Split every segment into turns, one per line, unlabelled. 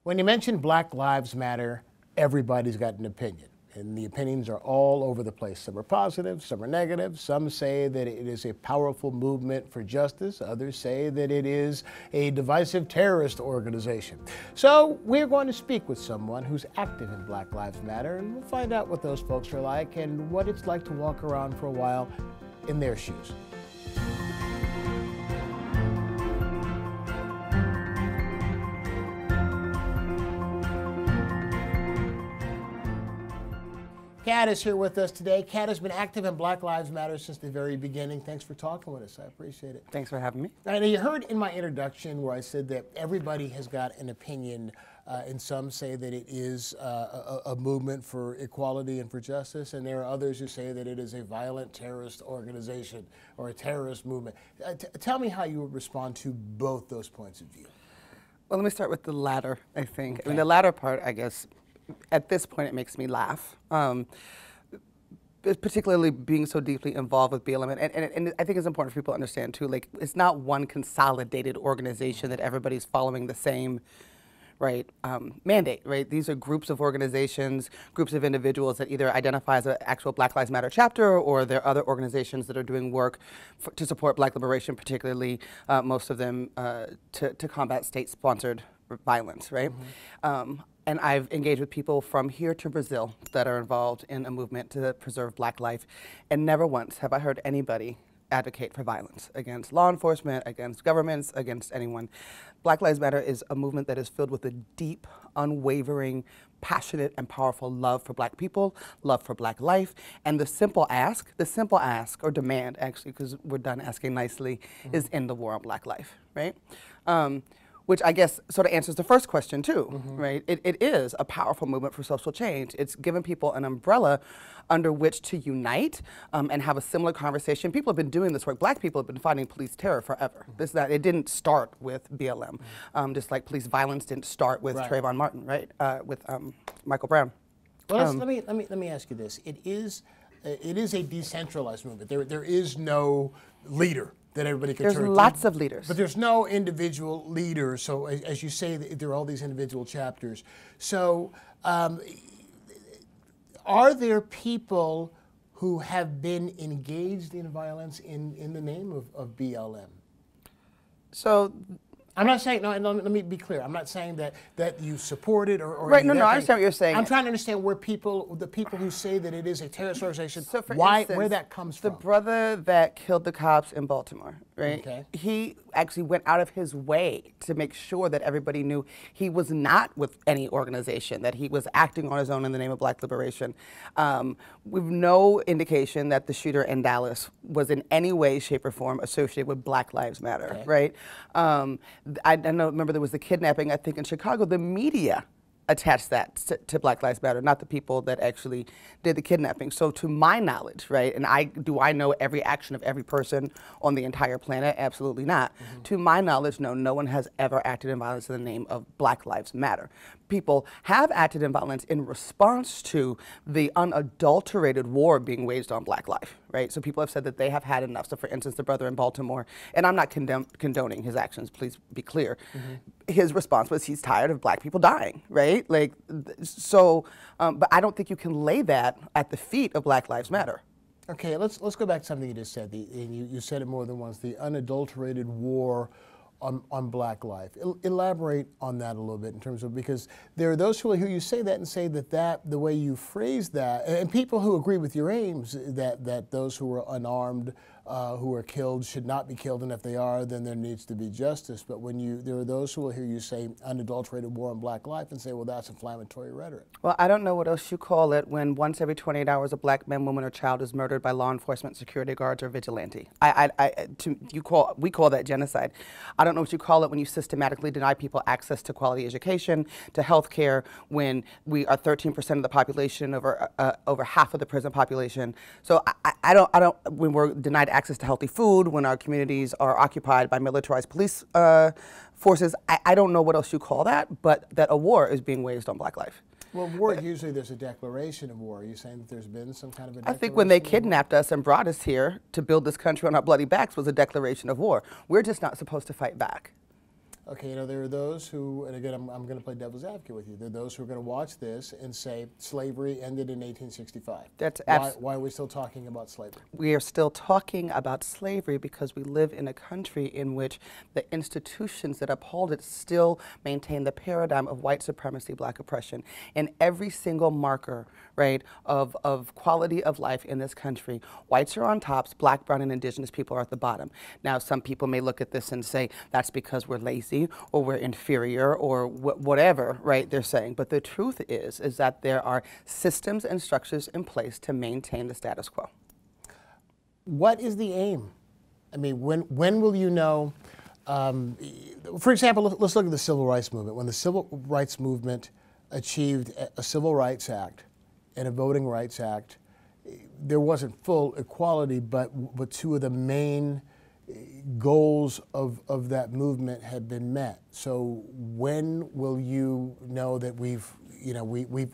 When you mention Black Lives Matter, everybody's got an opinion. And the opinions are all over the place. Some are positive, some are negative. Some say that it is a powerful movement for justice. Others say that it is a divisive terrorist organization. So we're going to speak with someone who's active in Black Lives Matter, and we'll find out what those folks are like and what it's like to walk around for a while in their shoes. Kat is here with us today. Kat has been active in Black Lives Matter since the very beginning. Thanks for talking with us. I appreciate it.
Thanks for having me.
And you heard in my introduction where I said that everybody has got an opinion, and some say that it is a movement for equality and for justice, and there are others who say that it is a violent terrorist organization or a terrorist movement. Tell me how you would respond to both those points of view.
Well, let me start with the latter, I think.
Okay.
I mean, the latter part, I guess, at this point, it makes me laugh. Particularly being so deeply involved with BLM. And I think it's important for people to understand, too, like, it's not one consolidated organization that everybody's following the same, right, mandate, right? These are groups of organizations, groups of individuals that either identify as an actual Black Lives Matter chapter, or there are other organizations that are doing work to support Black liberation, particularly most of them to combat state-sponsored violence, right? Mm-hmm. And I've engaged with people from here to Brazil that are involved in a movement to preserve Black life, and never once have I heard anybody advocate for violence against law enforcement, against governments, against anyone. Black Lives Matter is a movement that is filled with a deep, unwavering, passionate, and powerful love for Black people, love for Black life, and the simple ask, or demand, actually, because we're done asking nicely, mm-hmm. is end the war on Black life, right? Which I guess sort of answers the first question too, mm-hmm. right? It is a powerful movement for social change. It's given people an umbrella under which to unite and have a similar conversation. People have been doing this work. Black people have been fighting police terror forever. Mm-hmm. It didn't start with BLM, just like police violence didn't start with Trayvon Martin, right? With Michael Brown.
Well, let me ask you this. It is a decentralized movement. There is no leader that everybody can turn to.
There's lots of leaders.
But there's no individual leader. So as you say, there are all these individual chapters. So are there people who have been engaged in violence in the name of BLM?
So
I'm not saying, no, let me be clear. I'm not saying that you support it or
right, no, I understand what you're saying.
I'm trying to understand where the people who say that it is a terrorist organization,
so for
where
instance,
that comes from.
The brother that killed the cops in Baltimore, right?
Okay.
He actually went out of his way to make sure that everybody knew he was not with any organization, that he was acting on his own in the name of Black liberation. We've no indication that the shooter in Dallas was in any way, shape, or form associated with Black Lives Matter, okay. right? I remember there was the kidnapping, I think, in Chicago. The media attached that to Black Lives Matter, not the people that actually did the kidnapping. So to my knowledge, right, and do I know every action of every person on the entire planet? Absolutely not. Mm-hmm. To my knowledge, no one has ever acted in violence in the name of Black Lives Matter. People have acted in violence in response to the unadulterated war being waged on Black life, right? So people have said that they have had enough. So for instance, the brother in Baltimore, and I'm not condoning his actions, please be clear. Mm-hmm. His response was he's tired of Black people dying, right? Like, so, but I don't think you can lay that at the feet of Black Lives Matter.
Okay, let's go back to something you just said, and you said it more than once, the unadulterated war on Black life. Elaborate on that a little bit in terms of, because there are those who hear you say that and say that the way you phrase that, and people who agree with your aims, that those who are unarmed, who are killed should not be killed, and if they are, then there needs to be justice. But there are those who will hear you say unadulterated war on Black life and say, well, that's inflammatory rhetoric.
Well, I don't know what else you call it when once every 28 hours a Black man, woman, or child is murdered by law enforcement, security guards, or vigilante. We call that genocide. I don't know what you call it when you systematically deny people access to quality education, to health care, when we are 13% of the population, over half of the prison population. So I don't, when we're denied access to healthy food, when our communities are occupied by militarized police forces, I don't know what else you call that, but that a war is being waged on Black life.
Well, war, usually there's a declaration of war. Are you saying that there's been some kind of a declaration?
I think when they kidnapped us and brought us here to build this country on our bloody backs was a declaration of war. We're just not supposed to fight back.
Okay, you know, there are those who, and again, I'm going to play devil's advocate with you. There are those who are going to watch this and say slavery ended in 1865.
That's
why are we still talking about slavery?
We are still talking about slavery because we live in a country in which the institutions that uphold it still maintain the paradigm of white supremacy, black oppression. And every single marker, right, of quality of life in this country, whites are on tops, black, brown, and indigenous people are at the bottom. Now, some people may look at this and say that's because we're lazy or we're inferior or whatever, right, they're saying. But the truth is that there are systems and structures in place to maintain the status quo.
What is the aim? I mean, when will you know? For example, let's look at the Civil Rights Movement. When the Civil Rights Movement achieved a Civil Rights Act and a Voting Rights Act, there wasn't full equality, but two of the main goals of that movement had been met. So when will you know that we've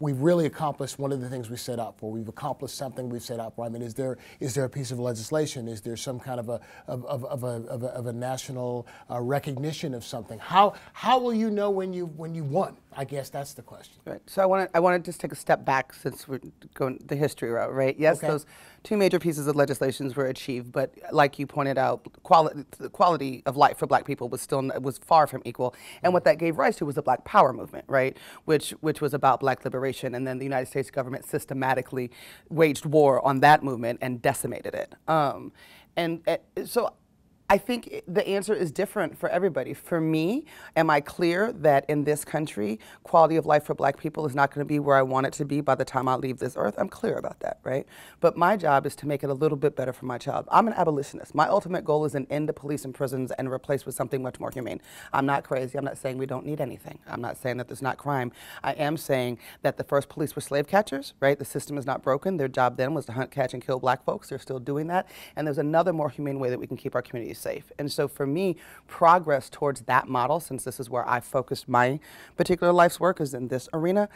really accomplished one of the things we set out for? We've accomplished something we've set out for. I mean, is there a piece of legislation? Is there some kind of a national recognition of something? How will you know when you won? I guess that's the question.
Right. So I want to just take a step back since we're going the history route, right? Yes,
okay.
Those two major pieces of legislation were achieved, but like you pointed out, the quality of life for black people was far from equal. And what that gave rise to was the Black Power movement, right? Which was about black liberation, and then the United States government systematically waged war on that movement and decimated it. So I think the answer is different for everybody. For me, am I clear that in this country, quality of life for black people is not going to be where I want it to be by the time I leave this earth? I'm clear about that, right? But my job is to make it a little bit better for my child. I'm an abolitionist. My ultimate goal is an end to police and prisons and replace with something much more humane. I'm not crazy. I'm not saying we don't need anything. I'm not saying that there's not crime. I am saying that the first police were slave catchers, right? The system is not broken. Their job then was to hunt, catch, and kill black folks. They're still doing that. And there's another more humane way that we can keep our communities safe. And so for me, progress towards that model, since this is where I focused my particular life's work, is in this arena,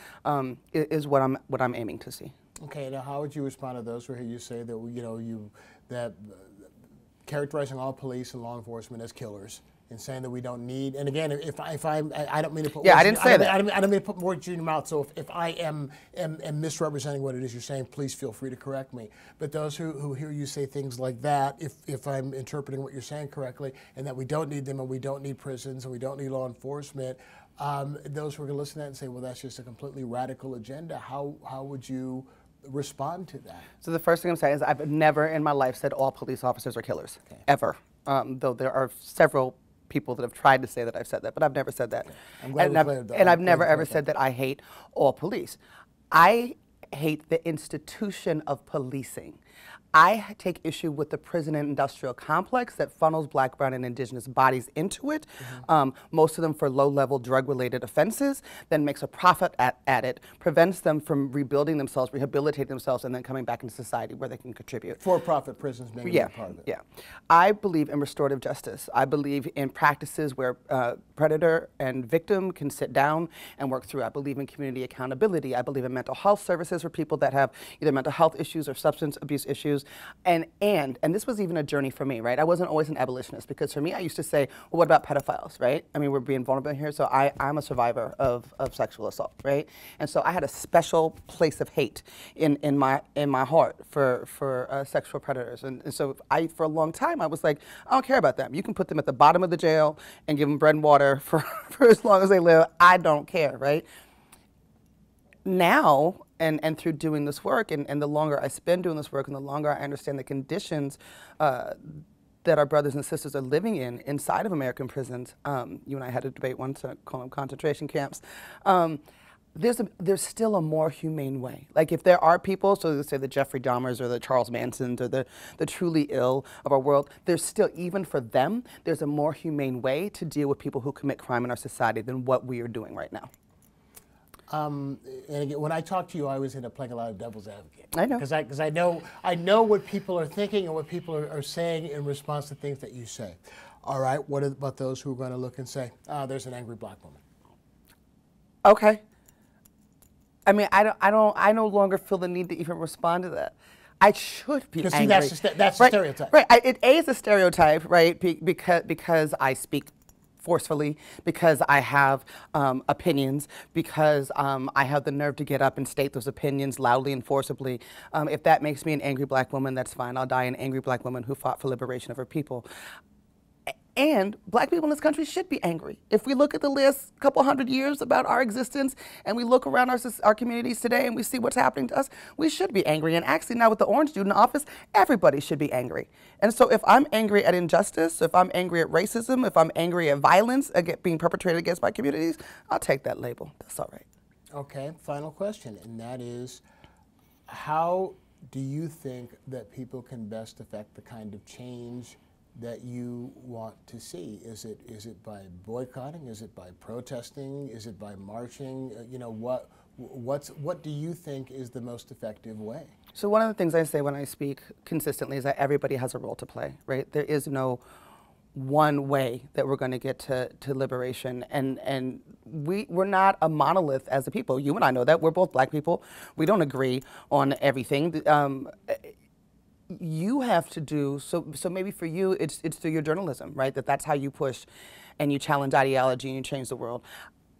is what I'm aiming to see.
Okay, now how would you respond to those who hear you say that characterizing all police and law enforcement as killers and saying that we don't need, and again, I don't mean to put
I didn't say that.
I don't mean to put words in your mouth. So if I am misrepresenting what it is you're saying, please feel free to correct me. But those who hear you say things like that, if I'm interpreting what you're saying correctly, and that we don't need them, and we don't need prisons, and we don't need law enforcement, those who are going to listen to that and say, well, that's just a completely radical agenda. How would you respond to that?
So the first thing I'm saying is I've never in my life said all police officers are killers, ever. Though there are several people that have tried to say that I've said that, but I've never said that. And I've never ever said that I hate all police. I hate the institution of policing. I take issue with the prison and industrial complex that funnels black, brown, and indigenous bodies into it, most of them for low-level drug-related offenses, then makes a profit at it, prevents them from rebuilding themselves, rehabilitating themselves, and then coming back into society where they can contribute.
For-profit prisons being a part of it.
Yeah. I believe in restorative justice. I believe in practices where predator and victim can sit down and work through. I believe in community accountability. I believe in mental health services for people that have either mental health issues or substance abuse issues. And this was even a journey for me, right? I wasn't always an abolitionist, because for me, I used to say, well, what about pedophiles, right? I mean, we're being vulnerable here, so I'm a survivor of sexual assault, right? And so I had a special place of hate in my heart for sexual predators. And so for a long time, I was like, I don't care about them. You can put them at the bottom of the jail and give them bread and water for as long as they live. I don't care, right? Now, and through doing this work, and the longer I spend doing this work, and the longer I understand the conditions that our brothers and sisters are living in inside of American prisons, you and I had a debate once, call them concentration camps, there's still a more humane way. Like if there are people, so let's say the Jeffrey Dahmers or the Charles Mansons or the truly ill of our world, there's still, even for them, there's a more humane way to deal with people who commit crime in our society than what we are doing right now.
And again, when I talk to you, I always end up playing a lot of devil's advocate.
I know.
Because I know what people are thinking and what people are saying in response to things that you say. All right, what about those who are going to look and say, there's an angry black woman?
Okay. I mean, I no longer feel the need to even respond to that. I should be angry.
Because that's a stereotype.
Right. It is a stereotype, right? Because I speak forcefully, because I have opinions, because I have the nerve to get up and state those opinions loudly and forcibly. If that makes me an angry black woman, that's fine. I'll die an angry black woman who fought for liberation of her people. And black people in this country should be angry. If we look at the list a couple hundred years about our existence and we look around our communities today and we see what's happening to us, we should be angry. And actually now with the orange dude in office, everybody should be angry. And so if I'm angry at injustice, if I'm angry at racism, if I'm angry at violence being perpetrated against my communities, I'll take that label. That's all right.
Okay, final question, and that is, how do you think that people can best affect the kind of change that you want to see? Is it by boycotting? Is it by protesting? Is it by marching? You know, what do you think is the most effective way?
So one of the things I say when I speak consistently is that everybody has a role to play, right? There is no one way that we're going to get to liberation, and we're not a monolith as a people. You and I know that. We're both black people. We don't agree on everything. You have to do, so maybe for you it's through your journalism, right? That's how you push and you challenge ideology and you change the world.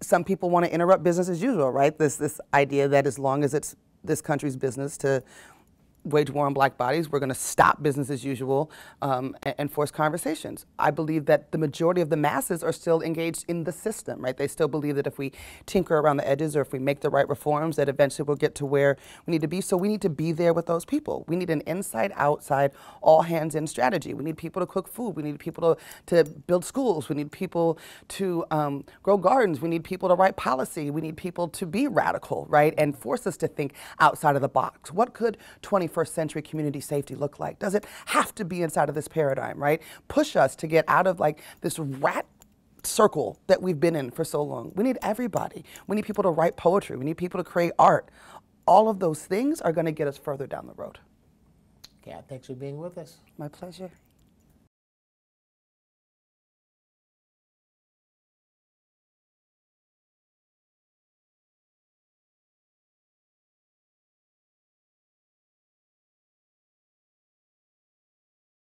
Some people want to interrupt business as usual, right? This idea that as long as it's this country's business to wage war on black bodies, we're going to stop business as usual and force conversations. I believe that the majority of the masses are still engaged in the system, right? They still believe that if we tinker around the edges or if we make the right reforms, that eventually we'll get to where we need to be. So we need to be there with those people. We need an inside, outside, all hands in strategy. We need people to cook food. We need people to build schools. We need people to grow gardens. We need people to write policy. We need people to be radical, right? And force us to think outside of the box. What could 21st century community safety look like? Does it have to be inside of this paradigm, right? Push us to get out of like this rat circle that we've been in for so long. We need everybody. We need people to write poetry. We need people to create art. All of those things are going to get us further down the road.
Kat, thanks for being with us.
My pleasure.